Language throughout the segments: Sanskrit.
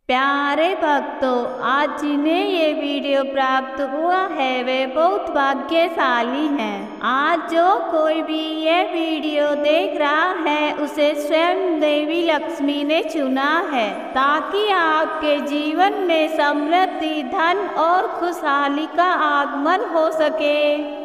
प्यारे भक्तों, आज जिन्हें ये वीडियो प्राप्त हुआ है वे बहुत भाग्यशाली हैं। आज जो कोई भी ये वीडियो देख रहा है उसे स्वयं देवी लक्ष्मी ने चुना है ताकि आपके जीवन में समृद्धि, धन और खुशहाली का आगमन हो सके।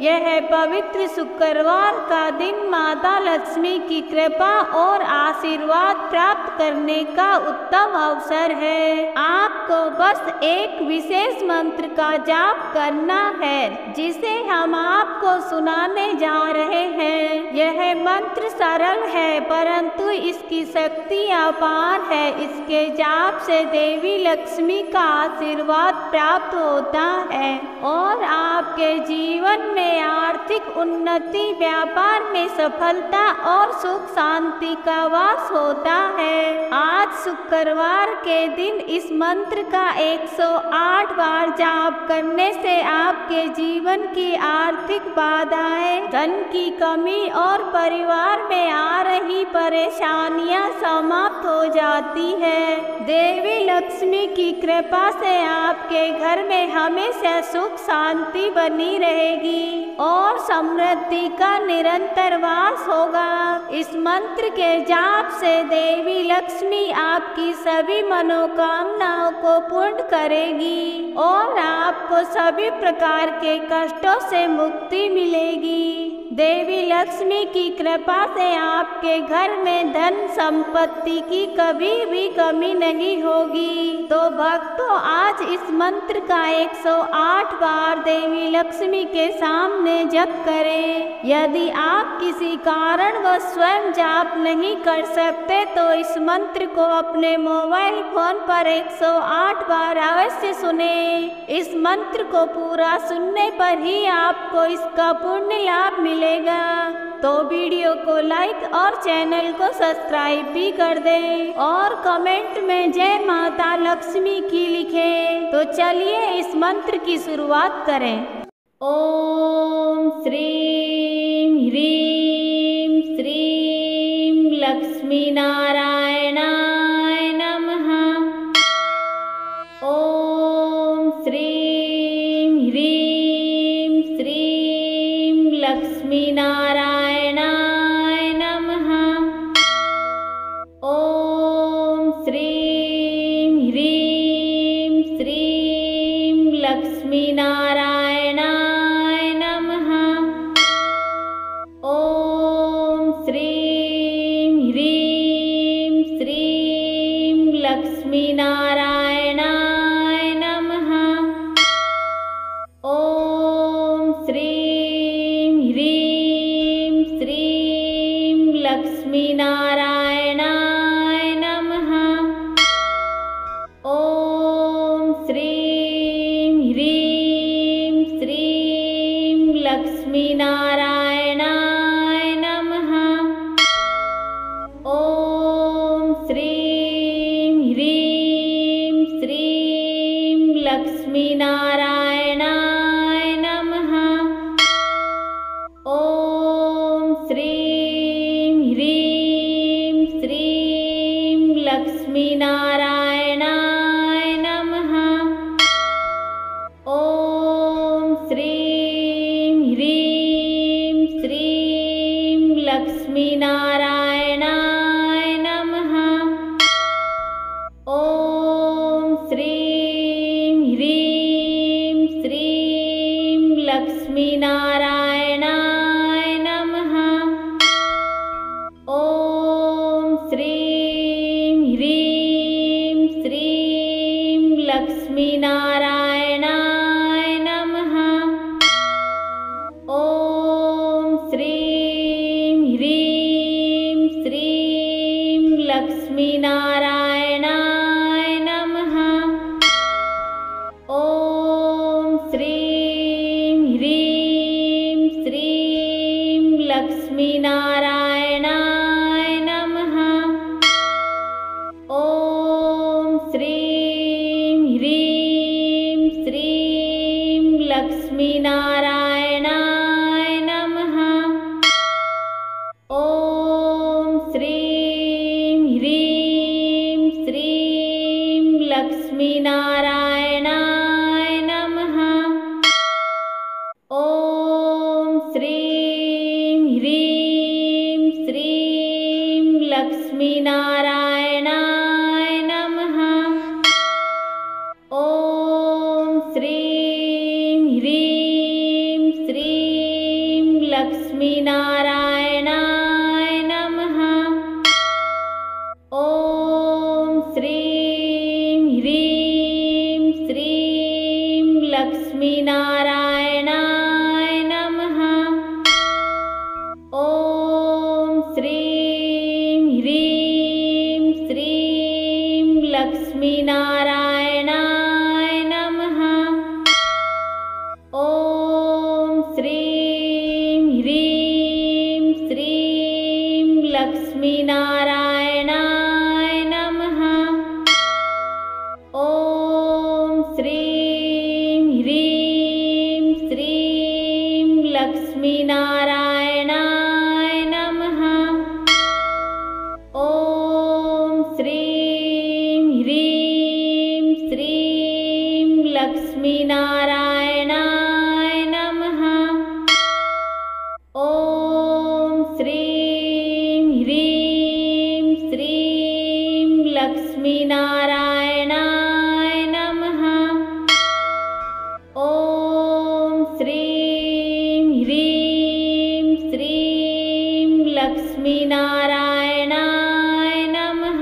यह पवित्र शुक्रवार का दिन माता लक्ष्मी की कृपा और आशीर्वाद प्राप्त करने का उत्तम अवसर है। आपको बस एक विशेष मंत्र का जाप करना है जिसे हम आपको सुनाने जा रहे हैं। यह मंत्र सरल है परंतु इसकी शक्ति अपार है। इसके जाप से देवी लक्ष्मी का आशीर्वाद प्राप्त होता है और आपके जीवन में आर्थिक उन्नति, व्यापार में सफलता और सुख शांति का वास होता है। आज शुक्रवार के दिन इस मंत्र का 108 बार जाप करने से आपके जीवन की आर्थिक बाधाएं, धन की कमी और परिवार में आ रही परेशानियां समाप्त हो जाती है। देवी लक्ष्मी की कृपा से आपके घर में हमेशा सुख शांति बनी रहेगी और समृद्धि का निरंतर वास होगा। इस मंत्र के जाप से देवी लक्ष्मी आपकी सभी मनोकामनाओं को पूर्ण करेगी और आपको सभी प्रकार के कष्टों से मुक्ति मिलेगी। देवी लक्ष्मी की कृपा से आपके घर में धन संपत्ति की कभी भी कमी नहीं होगी। तो भक्तों, आज इस मंत्र का 108 बार देवी लक्ष्मी के सामने जप करें। यदि आप किसी कारण व स्वयं जाप नहीं कर सकते तो इस मंत्र को अपने मोबाइल फोन पर 108 बार अवश्य सुने। इस मंत्र को पूरा सुनने पर ही आपको इसका पूर्ण लाभ मिलेगा। तो वीडियो को लाइक और चैनल को सब्सक्राइब भी कर दें और कमेंट में जय माता लक्ष्मी की लिखें। तो चलिए इस मंत्र की शुरुआत करें। ओम श्रीं ह्रीं श्रीं लक्ष्मी नारायणाय नमः। ओम श्रीं ह्रीं श्रीं लक्ष्मी नारायणाय नमः। ओम श्रीं ह्रीं श्रीं लक्ष्मी नारायणाय नमः। ओम श्रीं ह्रीं श्रीं लक्ष्मी नारायणाय नमः। ओम श्रीं ह्रीं श्रीं लक्ष्मी नारायणाय नमः। ओम श्रीं ह्रीं श्रीं लक्ष्मी नारायणाय नमः। ओम श्रीं ह्रीं श्रीं लक्ष्मी नारायणाय नमः। ओम श्रीं ह्रीं श्रीं लक्ष्मी नारायणाय नमः। ओम श्रीं ह्रीं श्रीं लक्ष्मी नारायणाय नमः। ओम श्रीं ह्रीं श्रीं लक्ष्मी नारायणाय नमः। ओम श्रीं ह्रीं श्रीं लक्ष्मी नारायणाय नमः। ओम श्रीं ह्रीं श्रीं लक्ष्मी नारायणाय नमः। ओम श्रीं ह्रीं श्रीं लक्ष्मी नारायणाय नमः। ओम श्रीं ह्रीं श्रीं लक्ष्मी नारायणाय नमः। ओम श्रीं ह्रीं लक्ष्मीनारायणाय नमः। ॐ श्रीं ह्रीं श्रीं लक्ष्मीनारायणाय नमः। ॐ श्रीं ह्रीं श्रीं लक्ष्मीनारायणाय नमः। ॐ श्रीं ह्रीं श्रीं लक्ष्मीनारायणाय नमः। ॐ श्रीं ह्रीं श्रीं लक्ष्मीनारायणाय नमः। ॐ श्रीं ह्रीं श्रीं लक्ष्मीनारायणाय नमः। ॐ श्रीं ह्रीं श्रीं लक्ष्मीनारायणाय नमः। ॐ श्रीं ह्रीं श्रीं लक्ष्मीनारायणाय नमः। ॐ श्रीं ह्रीं श्रीं लक्ष्मीनारायणाय नमः।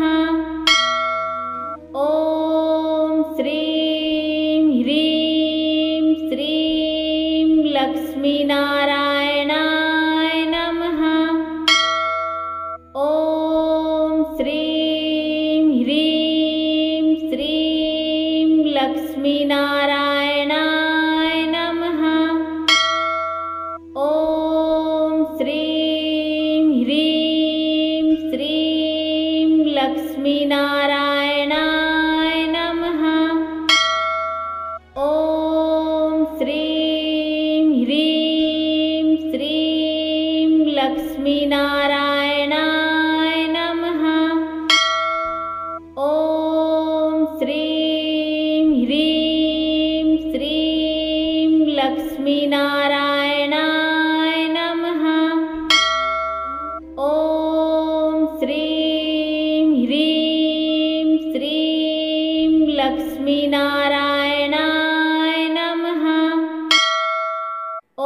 ॐ श्रीं ह्रीं श्रीं लक्ष्मीनारायणाय नमः। ॐ श्रीं ह्रीं श्रीं लक्ष्मीनारायणाय नमः। ॐ श्रीं ह्रीं श्रीं लक्ष्मीनारायणाय नमः। ॐ श्रीं ह्रीं श्रीं लक्ष्मीनारायणाय नमः। ॐ श्रीं ह्रीं श्रीं लक्ष्मीनारायणाय नमः। ॐ श्रीं ह्रीं श्रीं लक्ष्मीनारायणाय नमः। ॐ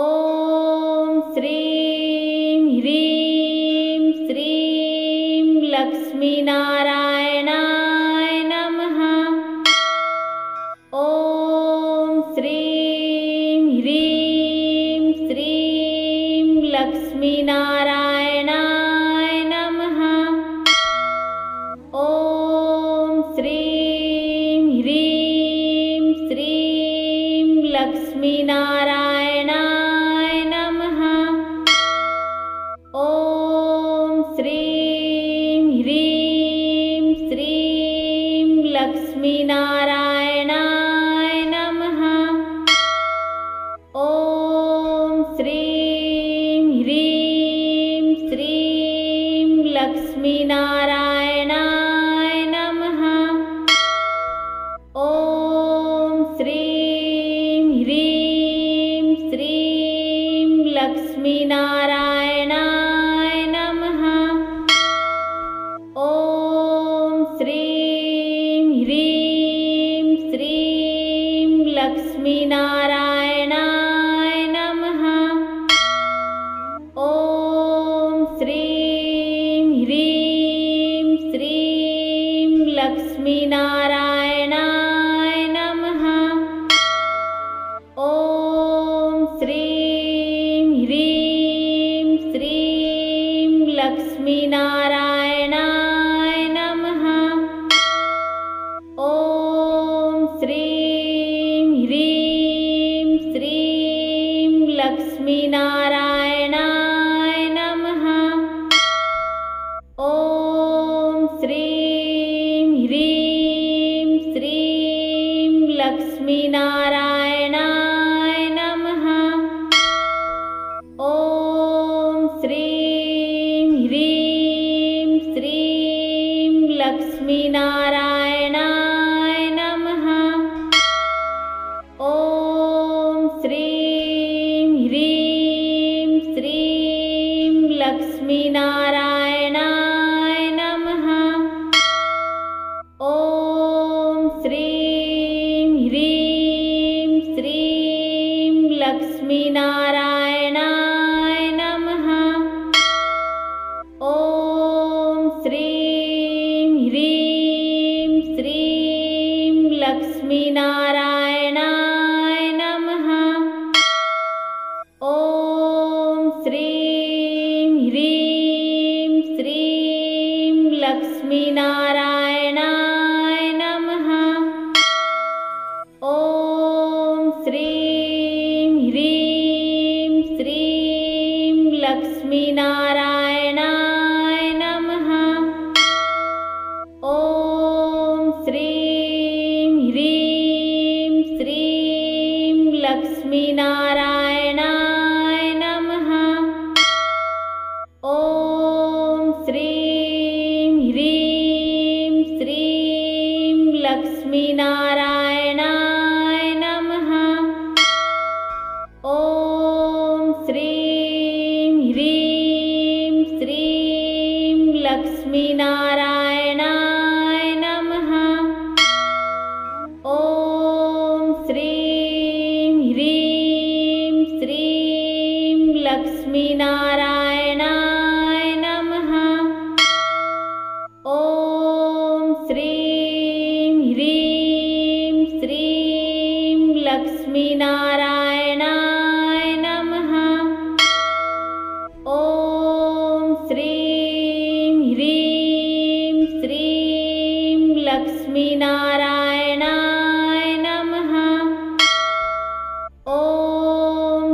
श्रीं ह्रीं श्रीं लक्ष्मीनारायणाय नमः। ॐ श्रीं ह्रीं श्रीं लक्ष्मीनारायणाय नमः। ॐ श्रीं ह्रीं श्रीं लक्ष्मीनारायणाय नमः। ॐ श्रीं ह्रीं श्रीं लक्ष्मीनारायणाय नमः। ॐ श्रीं ह्रीं श्रीं लक्ष्मीनारायणाय नमः। ॐ श्रीं ह्रीं श्रीं लक्ष्मीनारायणाय नमः। ॐ श्रीं ह्रीं श्रीं लक्ष्मीनारायणाय नमः। ॐ श्रीं ह्रीं श्रीं लक्ष्मीनारायणाय नमः। ॐ श्रीं ह्रीं श्रीं लक्ष्मीनारायणाय नमः। ॐ श्रीं ह्रीं श्रीं लक्ष्मीनारायणाय नमः। ॐ श्रीं ह्रीं श्रीं लक्ष्मीनारायणाय नमः। ॐ श्रीं ह्रीं श्रीं लक्ष्मीनारायणाय नमः। ॐ श्रीं ह्रीं श्रीं लक्ष्मीनारायणाय नमः। लक्ष्मीनारायणाय नमः। ॐ श्रीं ह्रीं श्रीं लक्ष्मीनारायणाय नमः। ॐ श्रीं ह्रीं श्रीं लक्ष्मीनारायणाय नमः। ॐ श्रीं ह्रीं श्रीं लक्ष्मीनारायणाय नमः। ॐ श्रीं ह्रीं श्रीं लक्ष्मीनारायणाय नमः। ॐ श्रीं ह्रीं श्रीं लक्ष्मीनारायणाय नमः। ॐ श्रीं ह्रीं श्रीं लक्ष्मीनारायणाय नमः। ॐ श्रीं ह्रीं श्रीं लक्ष्मीनारायणाय नमः। ॐ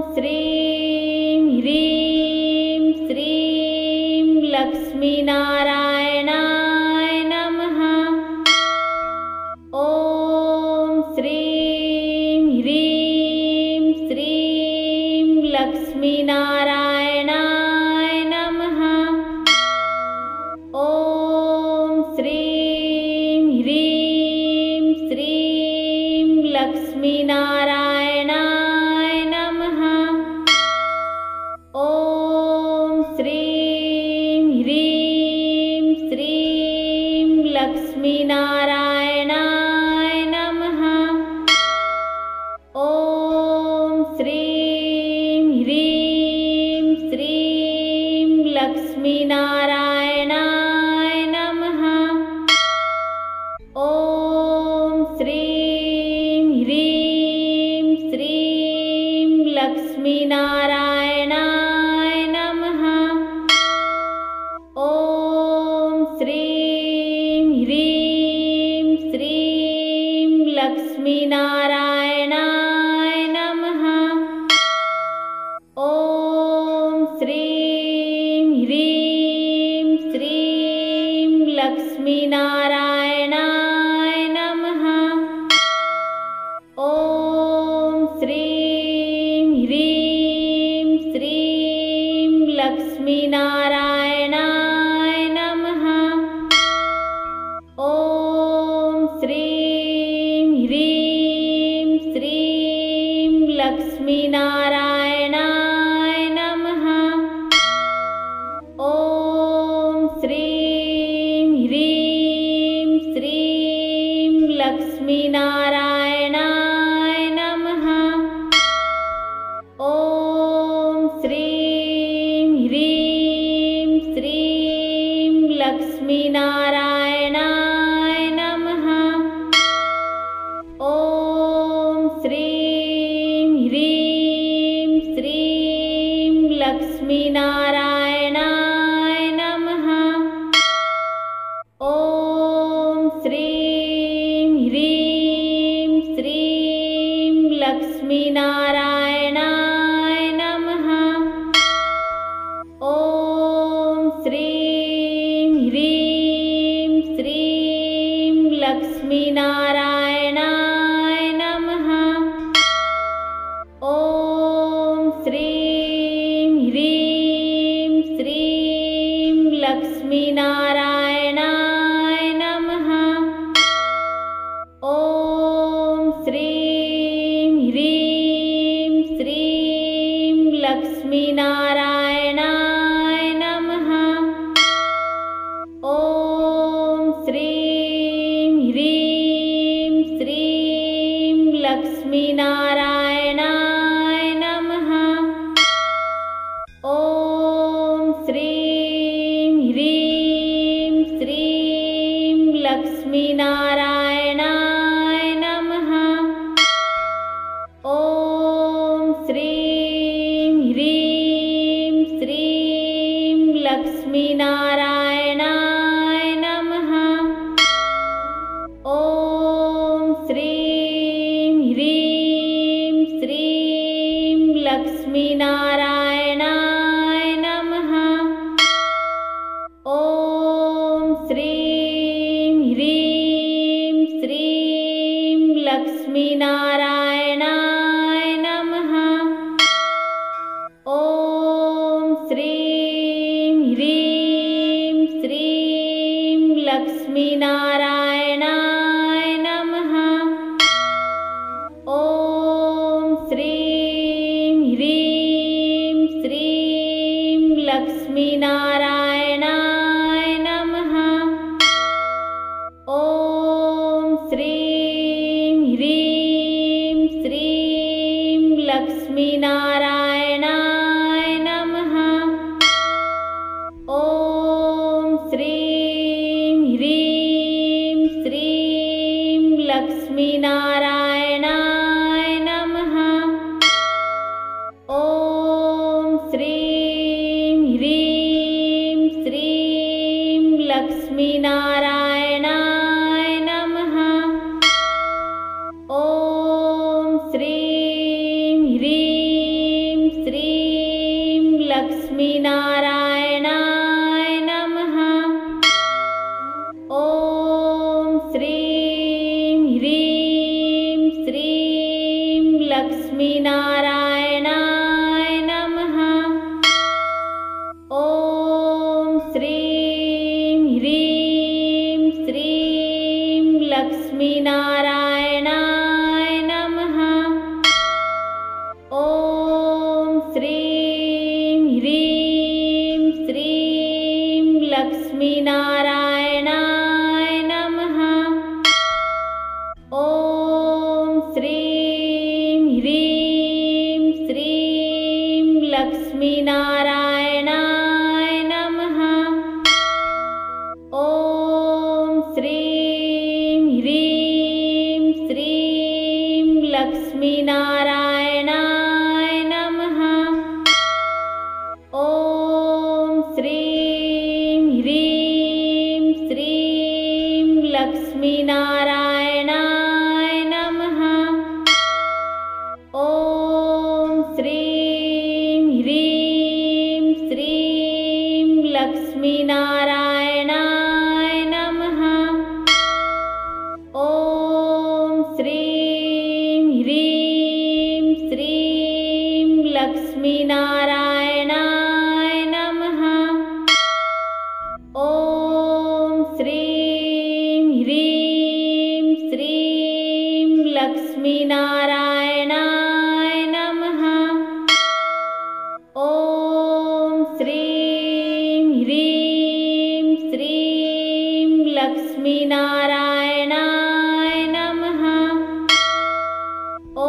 श्रीं ह्रीं श्रीं लक्ष्मीनारायणाय नमः। ॐ श्रीं ह्रीं श्रीं लक्ष्मीनारायणाय नमः। ॐ श्रीं ह्रीं श्रीं लक्ष्मीनारायणाय नमः। ॐ श्रीं ह्रीं श्रीं लक्ष्मीनारायणाय नमः। ॐ श्रीं ह्रीं श्रीं लक्ष्मीनारायणाय नमः। ॐ श्रीं ह्रीं श्रीं लक्ष्मीनारायणाय नमः। ॐ श्रीं ह्रीं श्रीं लक्ष्मीनारायणाय नमः। ॐ श्रीं ह्रीं श्रीं लक्ष्मीनारायणाय नमः। ॐ श्रीं ह्रीं श्रीं लक्ष्मीनारायणाय नमः। ॐ श्रीं ह्रीं श्रीं लक्ष्मीनारायणाय नमः। ॐ श्रीं ह्रीं श्रीं लक्ष्मीनारायणाय नमः। ॐ श्रीं ह्रीं श्रीं लक्ष्मीनारायणाय नमः। ॐ श्रीं ह्रीं श्रीं लक्ष्मीनारायणाय नमः। ॐ श्रीं ह्रीं श्रीं लक्ष्मीनारायणाय नमः। ॐ श्रीं ह्रीं श्रीं लक्ष्मीनारायणाय नमः। ॐ श्रीं ह्रीं श्रीं लक्ष्मीनारायणाय नमः। ॐ श्रीं ह्रीं श्रीं लक्ष्मीनारायणाय नमः। ॐ श्रीं ह्रीं श्रीं लक्ष्मीनारायणाय नमः। ॐ श्रीं ह्रीं श्रीं लक्ष्मीनारायणाय नमः। ॐ श्रीं ह्रीं श्रीं लक्ष्मीनारायणाय नमः। लक्ष्मीनारायणाय नमः। ॐ श्रीं ह्रीं श्रीं लक्ष्मीनारायणाय नमः। ॐ श्रीं ह्रीं श्रीं लक्ष्मीनारायणाय नमः। ॐ श्रीं ह्रीं श्रीं लक्ष्मीनारायणाय नमः। ॐ श्रीं ह्रीं श्रीं लक्ष्मीनारायणाय नमः। ॐ श्रीं ह्रीं श्रीं लक्ष्मीनारायणाय नमः। ॐ श्रीं ह्रीं श्रीं लक्ष्मीनारायणाय नमः। ॐ श्रीं ह्रीं श्रीं लक्ष्मीनारायणाय नमः। ॐ श्रीं ह्रीं श्रीं लक्ष्मीनारायणाय नमः। ॐ श्रीं ह्रीं श्रीं लक्ष्मीनारायणाय नमः। ॐ श्रीं ह्रीं श्रीं लक्ष्मीनारायणाय नमः। ॐ श्रीं ह्रीं श्रीं लक्ष्मीनारायणाय नमः। ॐ श्रीं ह्रीं श्रीं लक्ष्मीनारायणाय नमः। ॐ श्रीं ह्रीं श्रीं लक्ष्मीनारायणाय नमः। ॐ श्रीं ह्रीं श्रीं लक्ष्मीनारायणाय नमः। ॐ श्रीं ह्रीं श्रीं लक्ष्मीनारायणाय नमः। ॐ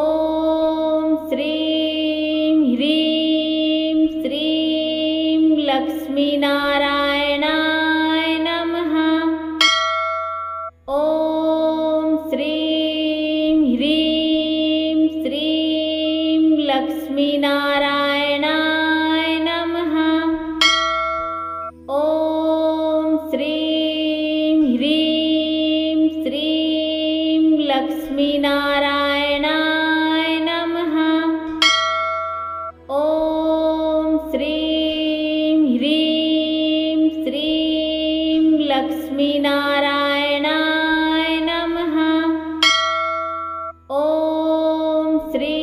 श्रीं ह्रीं श्रीं लक्ष्मीनारायणाय नमः। ॐ श्रीं ह्रीं श्रीं लक्ष्मीनारायणाय नमः। ॐ श्रीं ह्रीं श्रीं लक्ष्मीनारायणाय नमः। ॐ श्रीं ह्रीं श्रीं लक्ष्मीनारायणाय नमः। ॐ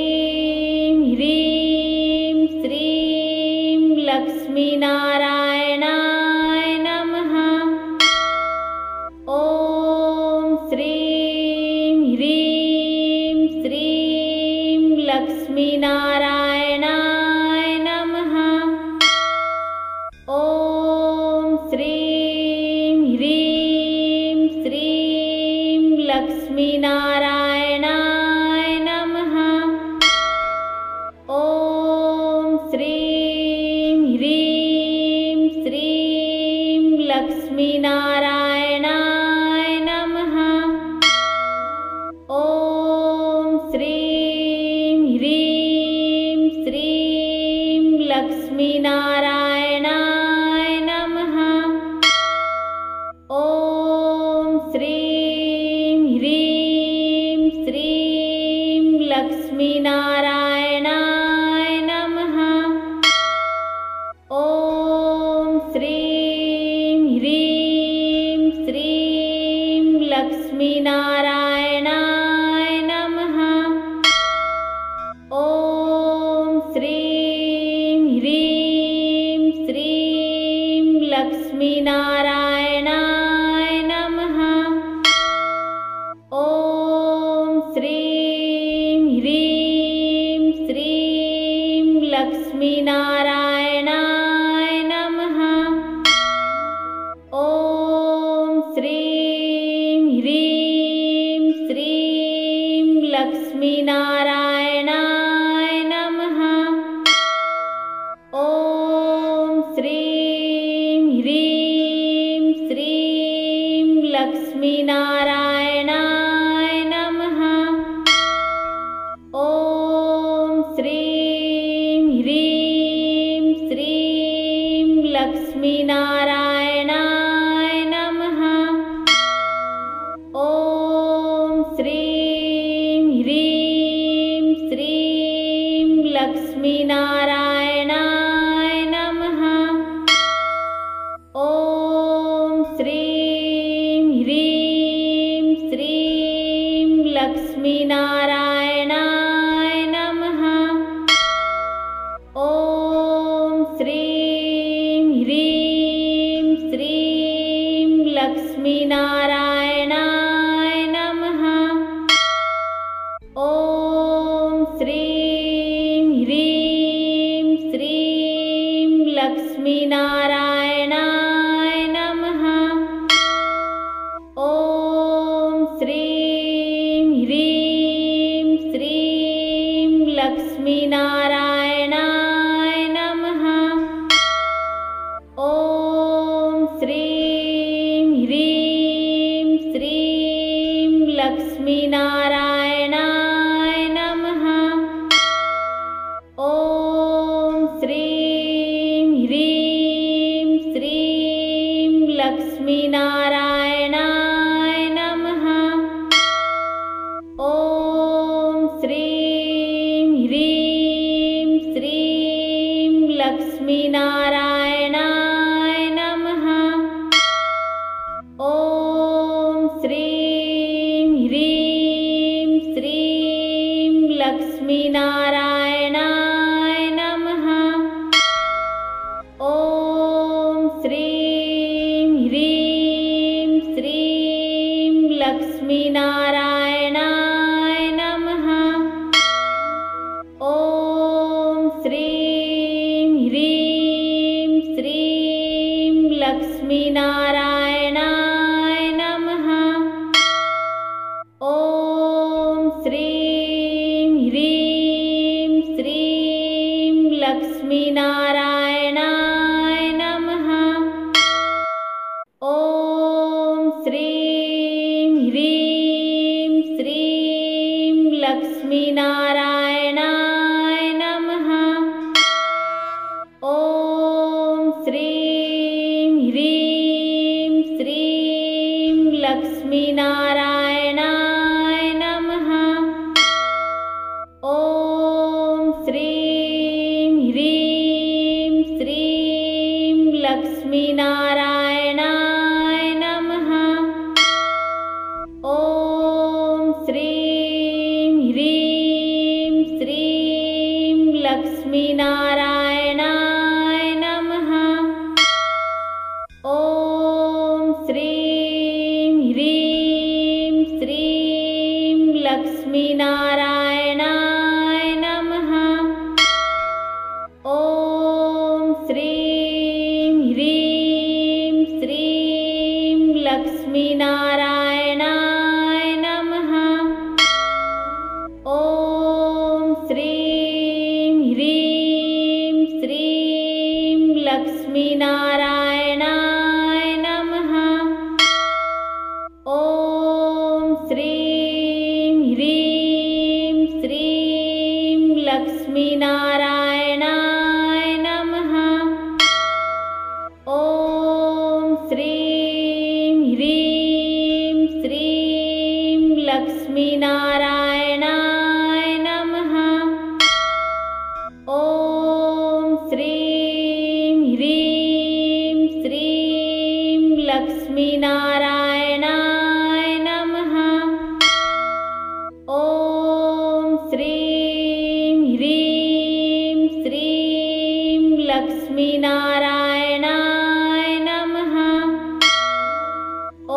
श्रीं ह्रीं श्रीं लक्ष्मीनारायणाय नमः। ॐ श्रीं ह्रीं श्रीं लक्ष्मीनारायणाय नमः। ॐ श्रीं ह्रीं श्रीं लक्ष्मीनारायणाय नमः। ॐ श्रीं ह्रीं श्रीं लक्ष्मीनारायणाय नमः। ॐ श्रीं ह्रीं श्रीं लक्ष्मीनारायणाय नमः। ॐ श्रीं ह्रीं श्रीं लक्ष्मीनारायणाय नमः। ॐ श्रीं ह्रीं श्रीं लक्ष्मीनारायणाय नमः। ॐ श्रीं ह्रीं श्रीं लक्ष्मीनारायणाय नमः। लक्ष्मीनारायणाय नमः। ॐ श्रीं ह्रीं श्रीं लक्ष्मीनारायणाय नमः। ॐ श्रीं ह्रीं श्रीं लक्ष्मीनारायणाय नमः। ॐ श्रीं ह्रीं श्रीं लक्ष्मीनारायणाय नमः। ॐ श्रीं ह्रीं श्रीं लक्ष्मीनारायणाय नमः। ॐ श्रीं ह्रीं श्रीं लक्ष्मीनारायणाय नमः। ॐ श्रीं ह्रीं श्रीं लक्ष्मीनारायणाय नमः। ॐ श्रीं ह्रीं श्रीं लक्ष्मीनारायणाय नमः। ॐ श्रीं ह्रीं श्रीं लक्ष्मीनारायणाय नमः। ॐ श्रीं ह्रीं श्रीं लक्ष्मीनारायणाय नमः। ॐ श्रीं ह्रीं श्रीं लक्ष्मीनारायणाय नमः। ॐ श्रीं ह्रीं श्रीं लक्ष्मीनारायणाय नमः। ॐ श्रीं ह्रीं श्रीं लक्ष्मीनारायणाय नमः। ॐ श्रीं ह्रीं श्रीं लक्ष्मीनारायणाय नमः। ॐ श्रीं ह्रीं श्रीं लक्ष्मीनारायणाय नमः। ॐ श्रीं ह्रीं श्रीं लक्ष्मीनारायणाय नमः। ॐ श्रीं ह्रीं श्रीं लक्ष्मीनारायणाय नमः। ॐ श्रीं ह्रीं श्रीं लक्ष्मीनारायणाय नमः। ॐ श्रीं ह्रीं श्रीं लक्ष्मीनारायणाय नमः। ॐ श्रीं ह्रीं श्रीं लक्ष्मीनारायणाय नमः। ॐ श्रीं ह्रीं श्रीं लक्ष्मीनारायणाय नमः। ॐ श्रीं ह्रीं श्रीं लक्ष्मीनारायणाय नमः। ॐ श्रीं ह्रीं श्रीं लक्ष्मीनारायणाय नमः। ॐ श्रीं ह्रीं श्रीं लक्ष्मीनारायणाय नमः। ॐ श्रीं ह्रीं श्रीं लक्ष्मीनारायणाय नमः। ॐ श्रीं ह्रीं श्रीं लक्ष्मीनारायणाय नमः। ॐ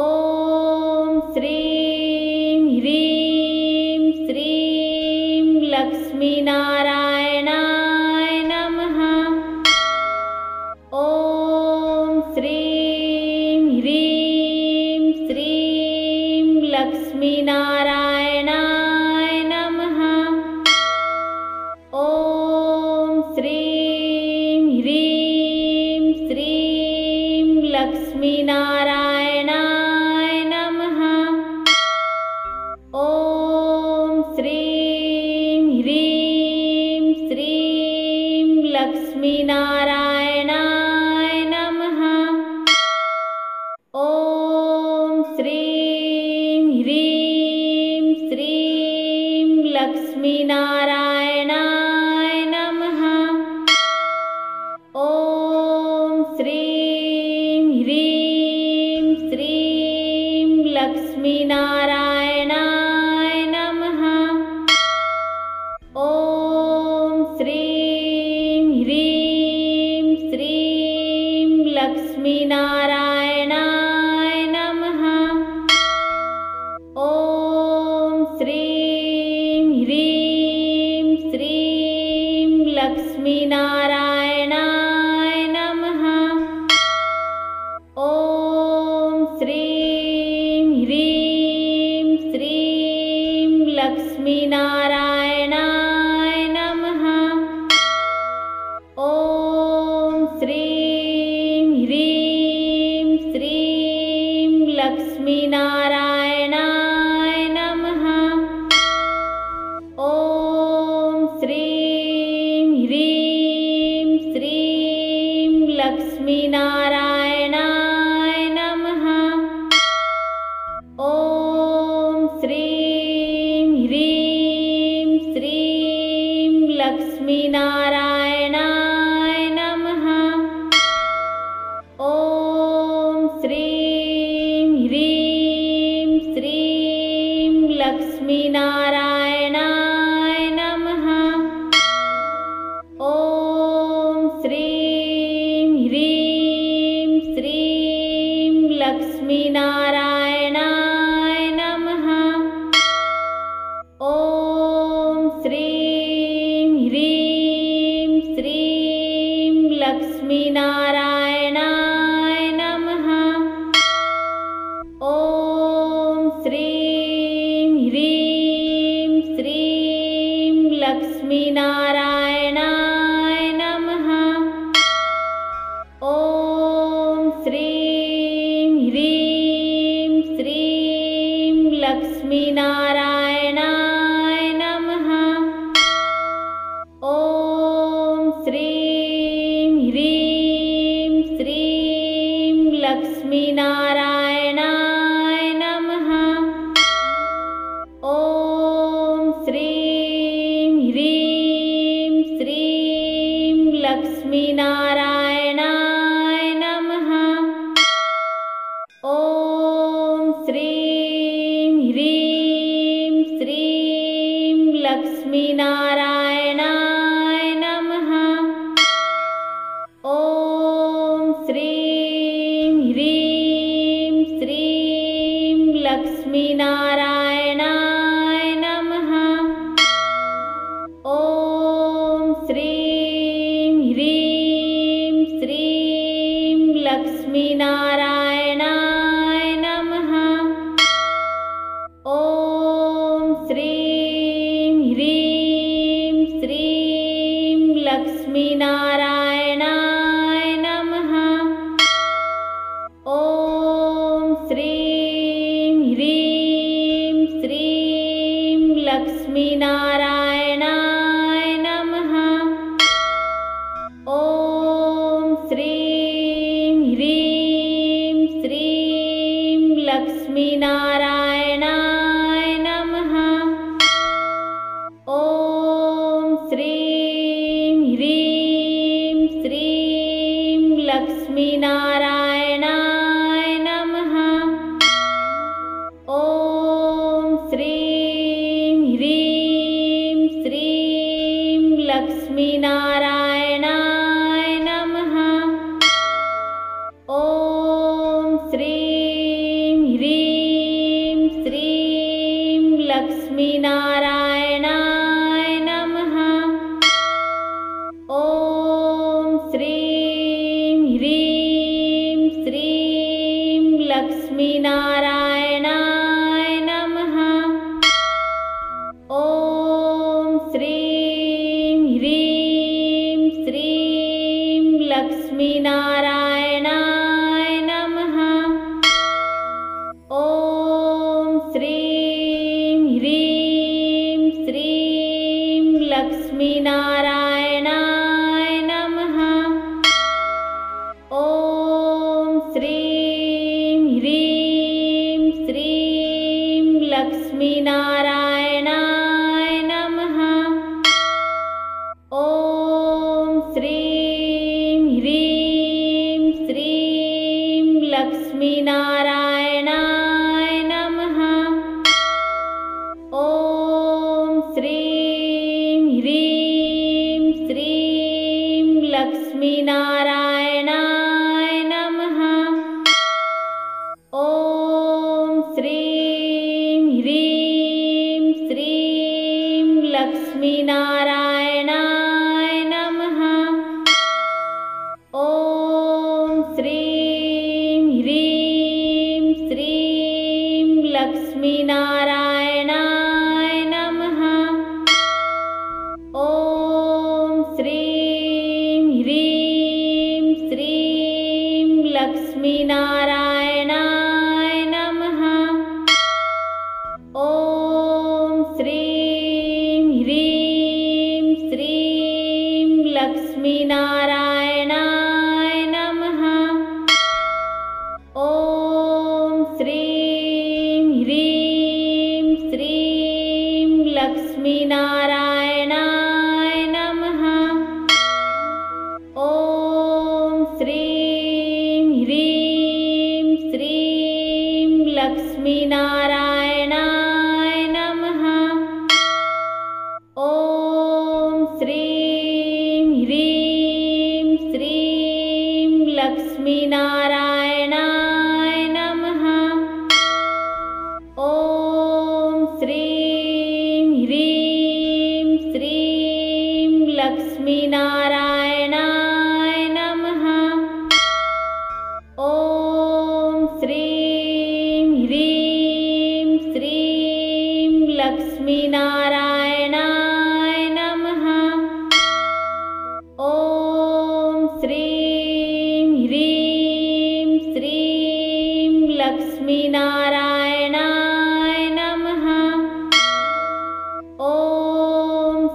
श्रीं ह्रीं श्रीं लक्ष्मीनारायणाय नमः। ॐ श्रीं ह्रीं श्रीं लक्ष्मीनारायणाय नमः। लक्ष्मीनारायणाय नमः। ॐ श्रीं ह्रीं श्रीं लक्ष्मीनारायणाय नमः। ॐ श्रीं ह्रीं श्रीं लक्ष्मीनारायणाय नमः। ॐ श्रीं ह्रीं श्रीं लक्ष्मीनारायणाय नमः। ॐ श्रीं ह्रीं श्रीं लक्ष्मीनारायणाय नमः। ॐ श्रीं ह्रीं श्रीं लक्ष्मीनारायणाय नमः। ॐ श्रीं ह्रीं श्रीं लक्ष्मीनारायणाय नमः। ॐ श्रीं ह्रीं श्रीं लक्ष्मीनारायणाय नमः। ॐ श्रीं ह्रीं श्रीं लक्ष्मीनारायणाय नमः। ॐ श्रीं ह्रीं श्रीं लक्ष्मीनारायणाय नमः। ॐ श्रीं ह्रीं श्रीं लक्ष्मीनारायणाय नमः। ॐ श्रीं ह्रीं श्रीं लक्ष्मीनारायणाय नमः। ॐ श्रीं ह्रीं श्रीं लक्ष्मीनारायणाय नमः। ॐ श्रीं ह्रीं श्रीं लक्ष्मीनारायणाय नमः। ॐ श्रीं ह्रीं श्रीं लक्ष्मीनारायणाय नमः। ॐ श्रीं ह्रीं श्रीं लक्ष्मीनारायणाय नमः। ॐ श्रीं ह्रीं श्रीं लक्ष्मीनारायणाय नमः। ॐ श्रीं ह्रीं श्रीं लक्ष्मीनारायणाय नमः। ॐ श्रीं ह्रीं श्रीं लक्ष्मीनारायणाय नमः। ॐ श्रीं ह्रीं श्रीं लक्ष्मीनारायणाय नमः। ॐ श्रीं ह्रीं श्रीं लक्ष्मीनारायणाय नमः। ॐ श्रीं ह्रीं श्रीं लक्ष्मीनारायणाय नमः। ॐ श्रीं ह्रीं श्रीं लक्ष्मीनारायणाय नमः। ॐ श्रीं ह्रीं श्रीं लक्ष्मीनारायणाय नमः। ॐ श्रीं ह्रीं श्रीं लक्ष्मीनारायणाय नमः। ॐ श्रीं ह्रीं श्रीं लक्ष्मीनारायणाय नमः। ॐ श्रीं ह्रीं श्रीं लक्ष्मीनारायणाय नमः। ॐ श्रीं ह्रीं श्रीं लक्ष्मीनारायणाय नमः। श्रीं ह्रीं श्रीं लक्ष्मीनारायणाय नमः। ॐ श्रीं ह्रीं श्रीं लक्ष्मीनारायणाय नमः। ॐ श्रीं ह्रीं श्रीं लक्ष्मीनारायणाय नमः। ॐ श्रीं ह्रीं श्रीं लक्ष्मीनारायणाय नमः। ॐ श्रीं ह्रीं श्रीं लक्ष्मीनारायणाय नमः। ॐ श्रीं ह्रीं श्रीं लक्ष्मीनारायणाय नमः। ॐ श्रीं ह्रीं श्रीं लक्ष्मीनारायणाय नमः। ॐ श्रीं ह्रीं श्रीं लक्ष्मीनारायणाय नमः। ॐ श्रीं ह्रीं श्रीं लक्ष्मीनारायणाय नमः। ॐ श्रीं ह्रीं श्रीं लक्ष्मीनारायणाय नमः। ॐ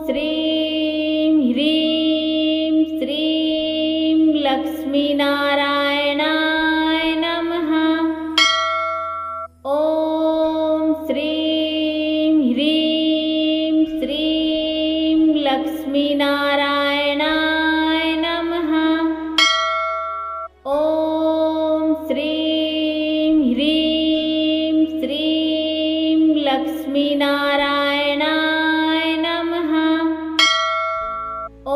श्रीं ह्रीं श्रीं लक्ष्मीनारायणाय नमः। ॐ श्रीं ह्रीं श्रीं लक्ष्मीनारायणाय नमः। ॐ श्रीं ह्रीं श्रीं लक्ष्मीनारायणाय नमः। ॐ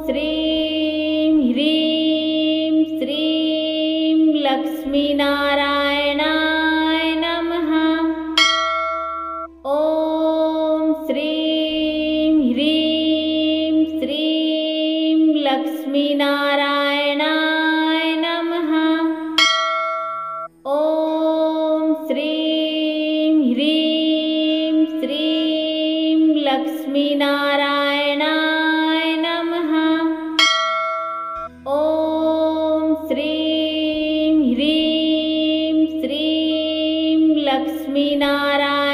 श्रीं ह्रीं श्रीं लक्ष्मीनारायणाय नमः। ॐ श्रीं ह्रीं श्रीं लक्ष्मीनारायणाय नमः। ॐ श्रीं ह्रीं श्रीं लक्ष्मीनारायणाय नमः। ॐ श्रीं ह्रीं श्रीं लक्ष्मीनारायणाय